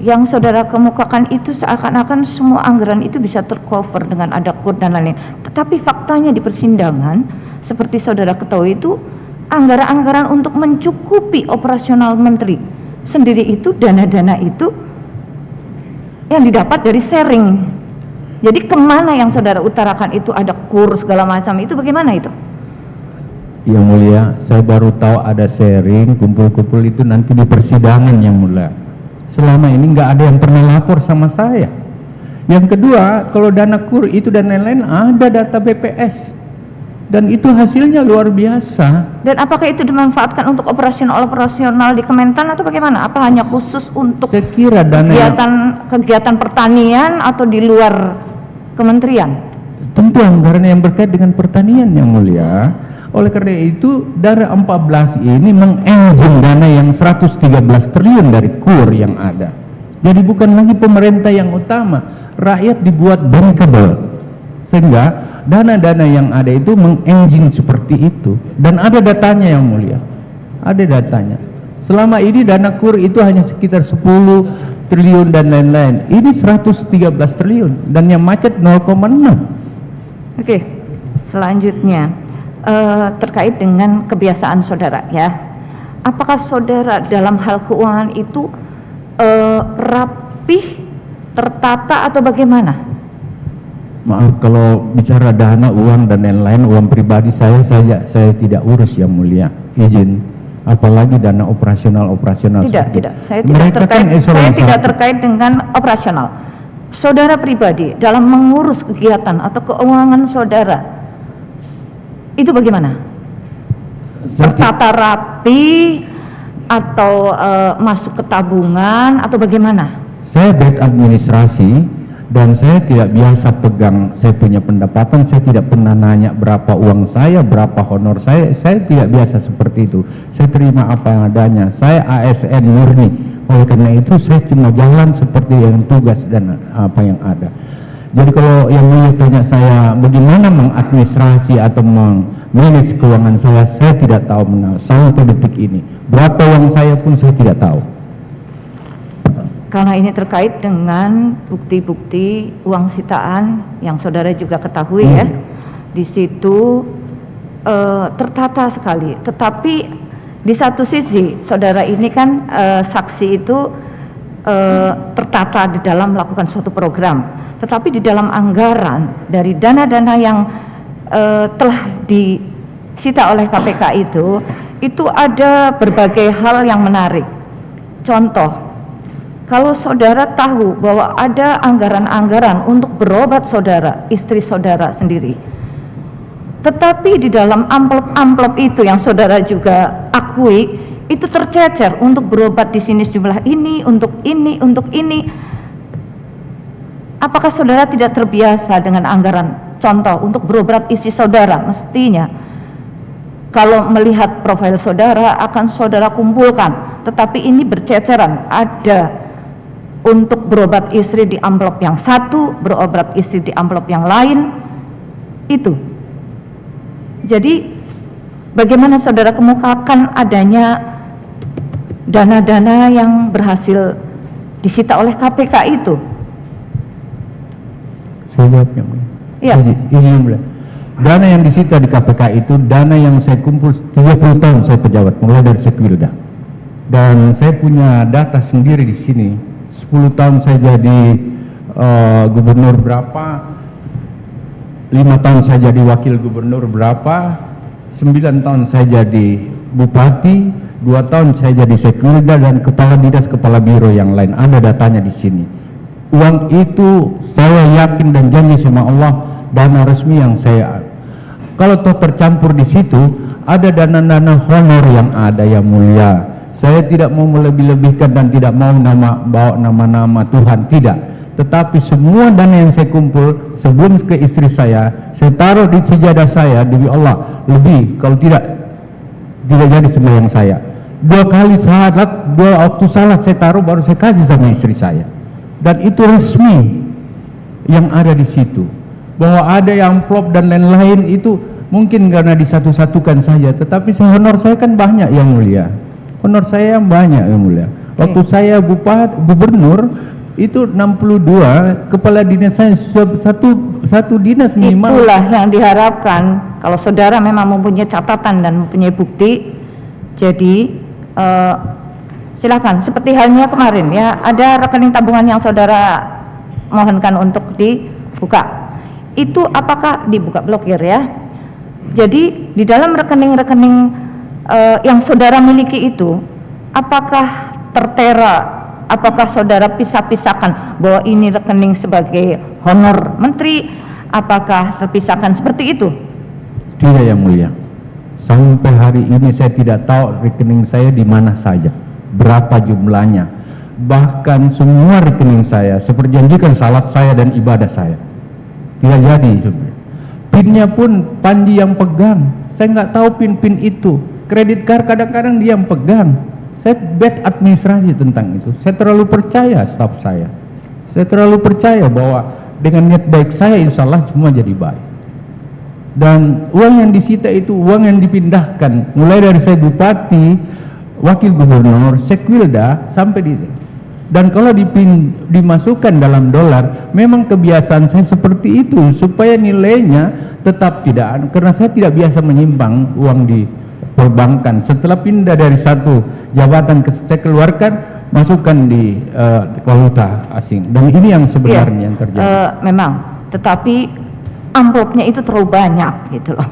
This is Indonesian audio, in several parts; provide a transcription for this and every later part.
Yang saudara kemukakan itu seakan-akan semua anggaran itu bisa tercover dengan ada kur dan lain-lain. Tetapi faktanya di persidangan, seperti saudara ketahui itu, anggaran-anggaran untuk mencukupi operasional menteri sendiri itu, dana-dana itu yang didapat dari sharing. Jadi kemana yang saudara utarakan itu ada kur segala macam itu, bagaimana itu? Yang mulia, saya baru tahu ada sharing, kumpul-kumpul itu nanti di persidangan yang mulia. Selama ini nggak ada yang pernah lapor sama saya. Yang kedua, kalau dana kur itu dan lain-lain ada data BPS. Dan itu hasilnya luar biasa. Dan apakah itu dimanfaatkan untuk operasional di Kementan atau bagaimana? Apa hanya khusus untuk Sekira dana kegiatan pertanian atau di luar kementerian? Tentu anggaran yang berkait dengan pertanian yang mulia. Oleh karena itu dari 14 ini mengenjing dana yang 113 triliun dari kur yang ada. Jadi bukan lagi pemerintah yang utama, rakyat dibuat bankable. Sehingga dana-dana yang ada itu mengenjing seperti itu. Dan ada datanya yang mulia. Ada datanya. Selama ini dana kur itu hanya sekitar 10 triliun dan lain-lain. Ini 113 triliun dan yang macet 0,6. Oke, selanjutnya terkait dengan kebiasaan saudara ya. Apakah saudara dalam hal keuangan itu rapih, tertata atau bagaimana? Maaf, kalau bicara dana, uang dan lain-lain, uang pribadi saya tidak urus yang mulia. Izin. Apalagi dana operasional. Tidak. Saya tidak terkait dengan operasional. Saudara pribadi dalam mengurus kegiatan atau keuangan saudara itu bagaimana? Tertata rapi atau masuk ke tabungan atau bagaimana? Saya back administrasi dan saya tidak biasa pegang saya punya pendapatan. Saya tidak pernah nanya berapa uang saya, berapa honor saya tidak biasa seperti itu. Saya terima apa yang adanya. Saya ASN murni. Oleh karena itu saya cuma jalan seperti yang tugas dan apa yang ada. Jadi kalau yang mau tanya saya bagaimana mengadministrasi atau memanage keuangan saya tidak tahu sampai detik ini. Berapa uang saya pun saya tidak tahu. Karena ini terkait dengan bukti-bukti uang sitaan yang saudara juga ketahui ya. Di situ tertata sekali. Tetapi di satu sisi saudara ini kan saksi itu tertata di dalam melakukan suatu program. Tetapi di dalam anggaran dari dana-dana yang telah disita oleh KPK itu ada berbagai hal yang menarik. Contoh, kalau saudara tahu bahwa ada anggaran-anggaran untuk berobat saudara, istri saudara sendiri, tetapi di dalam amplop-amplop itu yang saudara juga akui, itu tercecer untuk berobat di sini sejumlah ini, untuk ini, untuk ini. Apakah saudara tidak terbiasa dengan anggaran? Contoh, untuk berobat istri saudara, mestinya kalau melihat profil saudara akan saudara kumpulkan, tetapi ini berceceran. Ada untuk berobat istri di amplop yang satu, berobat istri di amplop yang lain, itu. Jadi bagaimana saudara kemukakan adanya dana-dana yang berhasil disita oleh KPK itu? Saya jawab yang mulia. Iya. Ini yang mulia. Dana yang disita di KPK itu dana yang saya kumpul 30 tahun saya pejabat, mulai dari Sekwilda. Dan saya punya data sendiri di sini. 10 tahun saya jadi gubernur berapa, 5 tahun saya jadi wakil gubernur berapa, 9 tahun saya jadi bupati, 2 tahun saya jadi Sekwilda dan kepala dinas, kepala biro yang lain. Ada datanya di sini. Uang itu saya yakin dan janji sama Allah dana resmi yang saya. Kalau toh tercampur di situ ada dana-dana honor yang ada yang mulia. Saya tidak mau melebih-lebihkan dan tidak mau bawa nama-nama Tuhan, tidak. Tetapi semua dana yang saya kumpul sebelum ke istri saya taruh di sejadah saya demi Allah. Lebih kalau tidak jadi sembahyang saya. 2 kali salat, 2 waktu salat saya taruh baru saya kasih sama istri saya. Dan itu resmi yang ada di situ. Bahwa ada yang amplop dan lain-lain itu mungkin karena disatu-satukan saja. Tetapi honor saya kan banyak yang mulia. Honor saya yang banyak yang mulia. Waktu saya gubernur itu 62 kepala dinas saya satu dinas minimal. Itulah yang diharapkan kalau saudara memang mempunyai catatan dan mempunyai bukti. Jadi silakan, seperti halnya kemarin ya, ada rekening tabungan yang saudara mohonkan untuk dibuka. Itu apakah dibuka blokir ya? Jadi di dalam rekening-rekening yang saudara miliki itu, apakah tertera? Apakah saudara pisah-pisahkan bahwa ini rekening sebagai honor menteri? Apakah terpisahkan seperti itu? Tidak yang mulia. Sampai hari ini saya tidak tahu rekening saya di mana saja, berapa jumlahnya. Bahkan semua rekening saya seperjanjikan salat saya dan ibadah saya tidak jadi. PIN-nya pun Panji yang pegang. Saya nggak tahu PIN itu. Kredit card kadang-kadang dia yang pegang. Saya bad administrasi tentang itu. Saya terlalu percaya staf saya. Saya terlalu percaya bahwa dengan niat baik saya insya Allah semua jadi baik. Dan uang yang disita itu uang yang dipindahkan mulai dari saya bupati, wakil gubernur, sekwilda sampai di. Dan kalau dimasukkan dalam dolar, memang kebiasaan saya seperti itu supaya nilainya tetap tidak, karena saya tidak biasa menyimpang uang di perbankan. Setelah pindah dari satu jabatan saya keluarkan, masukkan di valuta asing. Dan ini yang sebenarnya yang terjadi. Memang, tetapi amplopnya itu terlalu banyak gitu loh.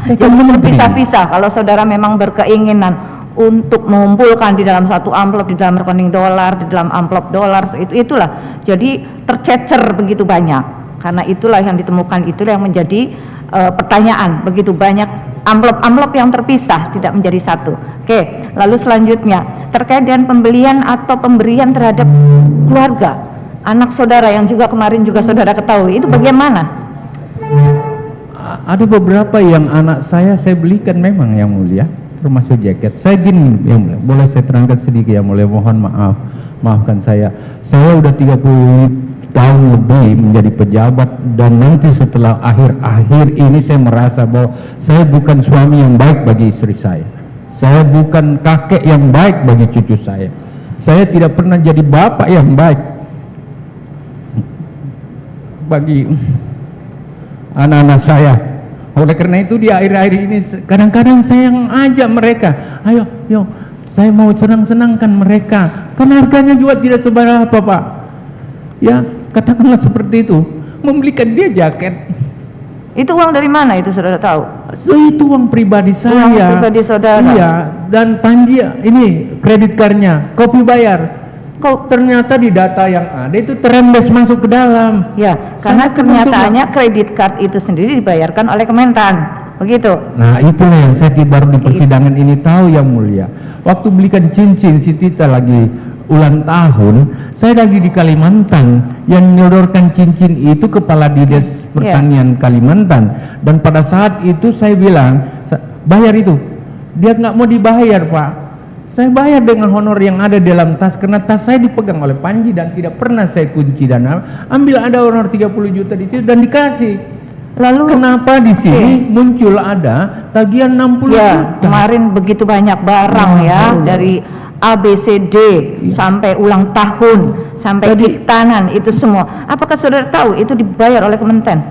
Jadi terpisah-pisah. Kalau saudara memang berkeinginan untuk mengumpulkan di dalam satu amplop, di dalam rekening dolar, di dalam amplop dolar, itulah. Jadi tercecer begitu banyak. Karena itulah yang ditemukan, itulah yang menjadi pertanyaan. Begitu banyak amplop-amplop yang terpisah, tidak menjadi satu. Oke, lalu selanjutnya terkait dengan pembelian atau pemberian terhadap keluarga anak saudara yang juga kemarin juga saudara ketahui, itu bagaimana? Ada beberapa yang anak saya belikan memang yang mulia, termasuk jaket. Saya gini yang mulia, boleh saya terangkan sedikit yang mulia, mohon maafkan saya udah 30 tahun lebih menjadi pejabat, dan nanti setelah akhir ini saya merasa bahwa saya bukan suami yang baik bagi istri saya bukan kakek yang baik bagi cucu saya tidak pernah jadi bapak yang baik bagi anak-anak saya. Oleh karena itu di akhir-akhir ini kadang-kadang saya yang ajak mereka, ayo saya mau senang-senangkan mereka, karena harganya juga tidak seberapa Pak ya, katakanlah seperti itu, membelikan dia jaket. Itu uang dari mana itu saudara tahu? Itu uang pribadi saya. Uang pribadi saudara. Iya, dan Panji ini kredit cardnya, kopi bayar. Kok ternyata di data yang ada itu terembes masuk ke dalam. Ya, karena kenyataannya kredit card itu sendiri dibayarkan oleh Kementan, begitu. Nah, itulah yang saya baru di persidangan ini tahu yang mulia. Waktu belikan cincin si Tita lagi ulang tahun, saya lagi di Kalimantan, yang menyodorkan cincin itu kepala dinas pertanian Kalimantan, dan pada saat itu saya bilang bayar itu, dia nggak mau dibayar Pak. Saya bayar dengan honor yang ada dalam tas, karena tas saya dipegang oleh Panji dan tidak pernah saya kunci, dan ambil ada honor 30 juta di situ dan dikasih. Lalu kenapa di sini muncul ada tagihan 60 juta? Kemarin begitu banyak barang dari ABCD sampai ulang tahun sampai diktanan itu semua. Apakah saudara tahu itu dibayar oleh Kementan?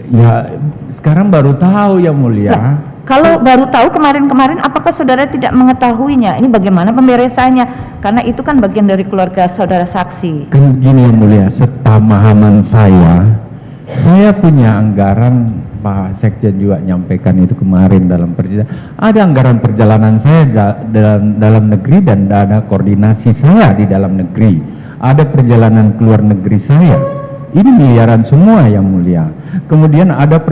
Ya, sekarang baru tahu yang mulia. Kalau baru tahu kemarin-kemarin, apakah saudara tidak mengetahuinya? Ini bagaimana pemberesannya? Karena itu kan bagian dari keluarga saudara saksi. Kan gini yang mulia, sepemahaman saya punya anggaran, Pak Sekjen juga nyampaikan itu kemarin dalam persidangan. Ada anggaran perjalanan saya dalam negeri dan ada koordinasi saya di dalam negeri. Ada perjalanan keluar negeri saya. Ini miliaran semua yang mulia. Kemudian ada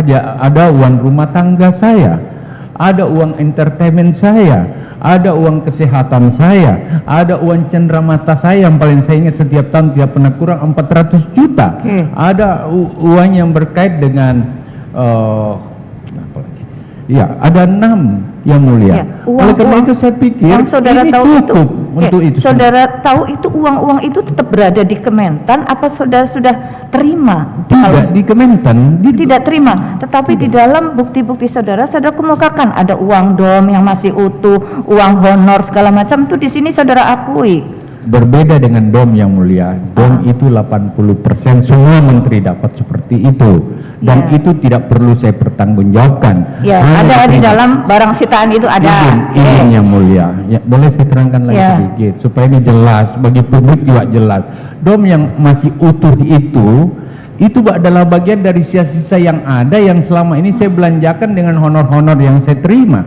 uang rumah tangga saya. Ada uang entertainment saya, ada uang kesehatan saya, ada uang cenderamata saya yang paling saya ingat setiap tahun tidak pernah kurang 400 juta. Ada uang yang berkait dengan apa lagi? Ya, ada 6 yang mulia. Oleh karena itu saya pikir saudara ini tahu cukup untuk itu. Saudara tahu itu uang itu tetap berada di Kementan, apa saudara sudah terima? Tidak di Kementan. Tidak terima, tetapi di dalam bukti-bukti saudara kemukakan ada uang dom yang masih utuh, uang honor segala macam itu di sini saudara akui. berbeda dengan DOM yang mulia. DOM itu 80% semua menteri dapat seperti itu, dan Ya. itu tidak perlu saya pertanggungjawabkan. Ya, Hanya ada di diterima. dalam barang sitaan itu ada. Izin yang mulia. Ya, boleh saya terangkan lagi Ya. sedikit supaya ini jelas bagi publik juga jelas. DOM yang masih utuh itu adalah bagian dari sisa-sisa yang ada yang selama ini saya belanjakan dengan honor-honor yang saya terima.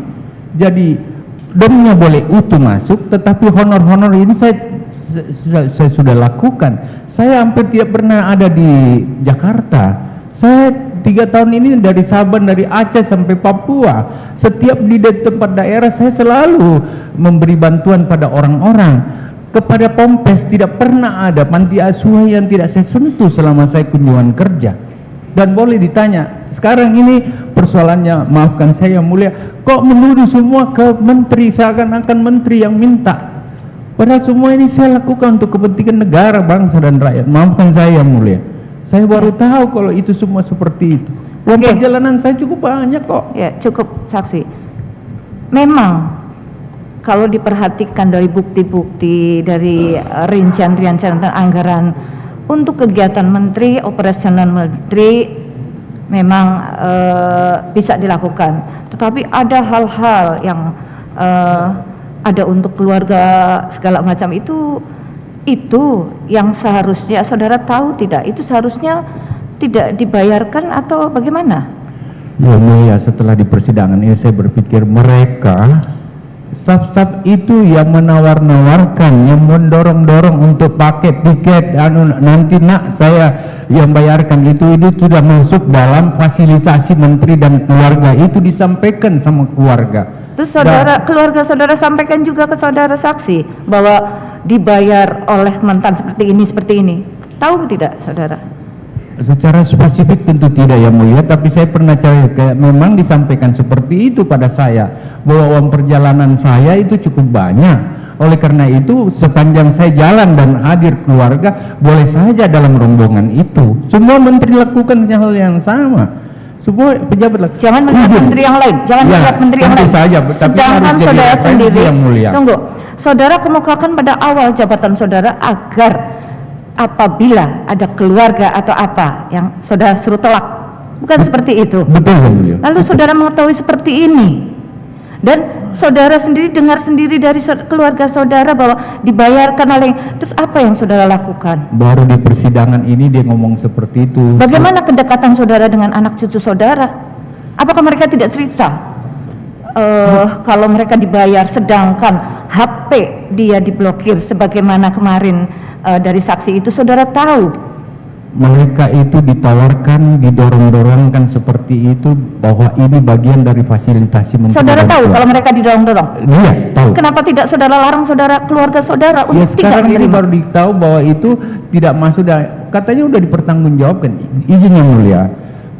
Jadi DOM-nya boleh utuh masuk, tetapi honor-honor ini saya sudah lakukan. Saya hampir tidak pernah ada di Jakarta. Saya 3 tahun ini dari Sabang, dari Aceh sampai Papua. Setiap di tempat daerah saya selalu memberi bantuan pada orang-orang. Kepada Pompes tidak pernah ada panti asuhan yang tidak saya sentuh selama saya kunjungan kerja. Dan boleh ditanya, sekarang ini persoalannya, maafkan saya yang mulia, kok menuduh semua ke menteri, seakan-akan menteri yang minta. Padahal semua ini saya lakukan untuk kepentingan negara, bangsa dan rakyat. Maafkan saya yang mulia, saya baru tahu kalau itu semua seperti itu. Uang Oke. perjalanan saya cukup banyak kok. Ya, cukup saksi. Memang kalau diperhatikan dari bukti-bukti, dari rincian-rincian dan anggaran untuk kegiatan menteri, operasional menteri memang bisa dilakukan. Tetapi ada hal-hal yang ada untuk keluarga segala macam itu yang seharusnya saudara tahu tidak? Itu seharusnya tidak dibayarkan atau bagaimana? Ya mulia, setelah di persidangan ini saya berpikir mereka staf-staf itu yang menawar-nawarkan, yang mendorong-dorong untuk paket tiket, nanti nak saya yang bayarkan itu sudah masuk dalam fasilitasi menteri dan keluarga, itu disampaikan sama keluarga. Terus keluarga saudara sampaikan juga ke saudara saksi bahwa dibayar oleh mantan seperti ini. Tahu tidak saudara? Secara spesifik tentu tidak yang mulia, tapi saya pernah cari, memang disampaikan seperti itu pada saya, bahwa uang perjalanan saya itu cukup banyak. Oleh karena itu sepanjang saya jalan dan hadir keluarga, boleh saja dalam rombongan itu. Semua menteri lakukan hal yang sama. Semua pejabat lakukan. Jangan melihat menteri yang lain, jangan Ya, melihat menteri yang tentu lain. saja, tapi Sedangkan harus jadi saudara referensi sendiri, yang mulia. tunggu, saudara kemukakan pada awal jabatan saudara agar apabila ada keluarga atau apa yang saudara suruh telak, bukan seperti itu. Betul yang mulia. Lalu saudara mengetahui seperti ini, dan saudara sendiri dengar sendiri dari keluarga saudara bahwa dibayarkan oleh, terus apa yang saudara lakukan? Baru di persidangan ini dia ngomong seperti itu. Bagaimana kedekatan saudara dengan anak cucu saudara? Apakah mereka tidak cerita kalau mereka dibayar sedangkan HP dia diblokir sebagaimana kemarin dari saksi itu saudara tahu? Mereka itu ditawarkan, didorong-dorongkan seperti itu, bahwa ini bagian dari fasilitasi menteri. Saudara dan tahu keluarga. kalau mereka didorong-dorong? Iya, tahu. Kenapa tidak saudara larang keluarga saudara Ya untuk tidak sekarang ini menerima? baru ditahu bahwa itu tidak masuk, katanya udah dipertanggungjawabkan. Izin yang mulia,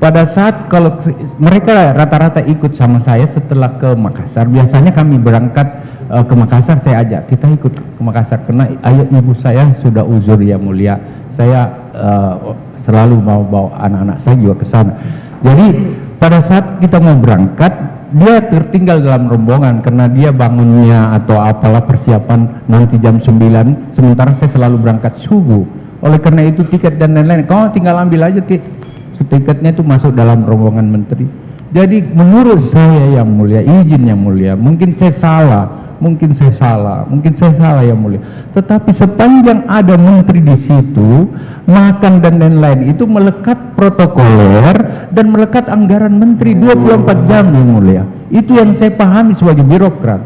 pada saat kalau mereka rata-rata ikut sama saya setelah ke Makassar, biasanya kami berangkat ke Makassar, saya ajak kita ikut ke Makassar karena ibu saya sudah uzur yang mulia. Saya selalu mau bawa anak-anak saya juga ke sana. Jadi pada saat kita mau berangkat, dia tertinggal dalam rombongan karena dia bangunnya atau apalah persiapan nanti jam 9, sementara saya selalu berangkat subuh. Oleh karena itu tiket dan lain-lain, kau tinggal ambil aja tiketnya itu masuk dalam rombongan menteri. Jadi menurut saya yang mulia, izin yang mulia, mungkin saya salah yang mulia. Tetapi sepanjang ada menteri di situ, makan dan lain-lain itu melekat protokoler dan melekat anggaran menteri 24 jam yang mulia. Itu yang saya pahami sebagai birokrat.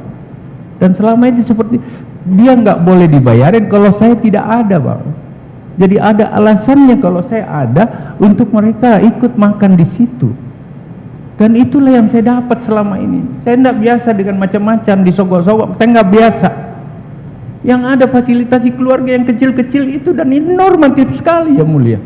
Dan selama ini seperti dia nggak boleh dibayarin kalau saya tidak ada, Bang. Jadi ada alasannya kalau saya ada untuk mereka ikut makan di situ. Dan itulah yang saya dapat selama ini. Saya tidak biasa dengan macam-macam disogok-sogok, saya nggak biasa. Yang ada fasilitasi keluarga yang kecil-kecil itu, dan ini normatif sekali yang mulia.